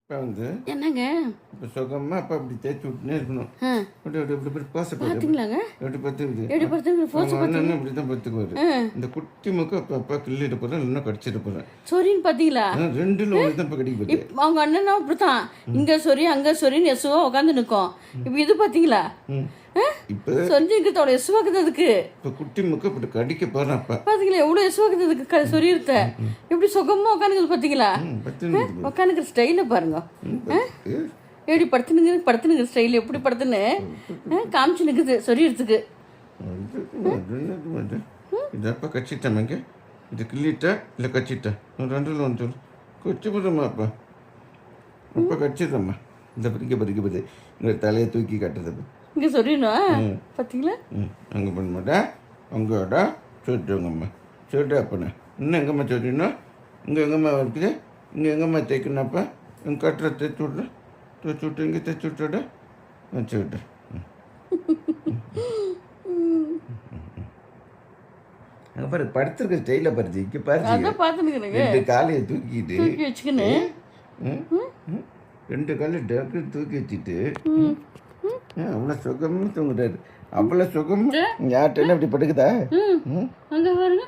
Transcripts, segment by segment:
இப்போ வந்து என்னங்க இப்போ சுகமாக அப்போ அப்படி தேய்ச்சி விட்டுனே இருக்கணும். அப்படி அப்படி அப்படி இப்படி போச பார்த்தீங்களாங்க எப்படி பத்துக்குது எப்படி படுத்துங்க போச்சு அண்ணன் இப்படி தான் பத்துக்குவாரு. இந்த குட்டி முக்கம் அப்போ அப்பா கிள்ளிட்டு போகிறேன் இல்லைன்னா கடிச்சிட்டு போகிறேன். சொரின்னு பார்த்தீங்களா ரெண்டுல ஒன்று தான் இப்போ கடிக்க போகுது. அவங்க அண்ணனும் அப்படித்தான் இங்கே சொரி அங்கே சொரின்னு எசுவா உட்காந்து நிற்கும். இப்போ இது பார்த்தீங்களா இப்போ சொரிஞ்சுக்கிட்டு அவ்வளோ எசுவாக்குது அதுக்கு. இப்போ குட்டி முக்கம் இப்படி கடிக்க போகிறேன் அப்பா. பார்த்தீங்களா எவ்வளோ எசுவாக்குது அதுக்கு சொரியிருத்த எப்படி சுகமாக உட்காந்துக்குது பார்த்தீங்களா. பத்து உட்காந்துக்கிற ஸ்டைலை பாருங்க. எப்படி படுத்துனுங்கிற ஸ்டைல் எப்படி படுத்துன்னு காமிச்சு நிற்குது சொரியறதுக்கு. இதப்பா கச்சிட்டேன் இது கிள்ளிட்டா இல்லை கச்சிட்டா ரெண்டுல ஒன்று சொல்லு கொச்சி போடுறம்மா அப்பா அப்பா கச்சிடுறம்மா. இந்த பறிக்க பற்றி இந்த தலையை தூக்கி கட்டுறது இங்கே சொரியணும் பார்த்தீங்களா. அங்கே பண்ண மாட்டேன் அங்கேடா சொல்லிட்டுங்கம்மா சொல்லிட்டு அப்பண்ணே இன்னும் எங்கம்மா சொல்லிடணும் இங்கே எங்கம்மா இருக்குது இங்கே எங்கம்மா தைக்கணும்ப்பா எங்கள் கட்டுற தைச்சி விட்றேன் தைச்சி விட்டு இங்கே தைச்சி விட்டுடா வச்சு விட்டேன். அங்கே பாரு படுத்துருக்க ஸ்டைலில் பறிச்சு இங்கே பாரு ரெண்டு காலையை தூக்கிட்டு வச்சுக்கின்னு ரெண்டு காலையை டக்கு தூக்கி வச்சுட்டு அவ்வளோ சுகமாக தூங்குறாரு. அவ்வளோ சுகமாக யார்கிட்ட இப்படி படுக்குதா அங்கே பாருங்க.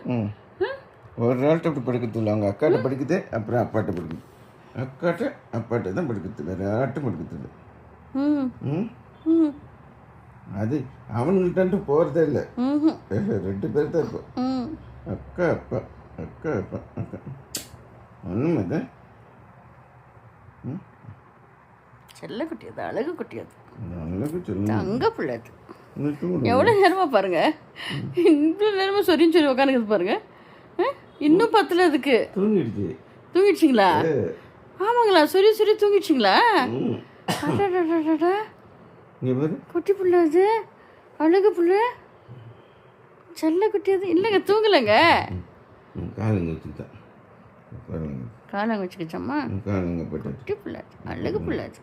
ஒரு நாள்கிட்ட அப்படி படுக்கிறது இல்லை. அவங்க அக்காட்ட படுக்குது அப்புறம் அப்பாட்ட படுக்குது. அப்பாட்ட தான் படுக்குது வேறு யார்ட்டும் படுக்குது. அது அவங்கள்ட்ட போகிறதே இல்லை. ரெண்டு பேர் தான் இருப்போம். அக்கா அப்பா ஒன்றுமே தான் செல்ல குட்டியது அழகு குட்டியது அழகு சொல்லுங்க அங்கே பிள்ளைது. எவ்வளோ நேரமாக பாருங்க இவ்வளோ நேரமாக சொரின்னு சொல்லி உட்காந்துக்குது பாருங்க. இன்னும் பத்தில் அதுக்கு தூங்கிடுச்சிங்களா. ஆமாங்களா சொரி தூங்கிடுச்சிங்களா. குட்டி பிள்ளை அது அழகு பிள்ளை செல்ல குட்டியது இல்லைங்க தூங்கலைங்க. காலங்க வச்சுக்கிச்சம்மா குட்டி பிள்ளை அழகு பிள்ளை அது.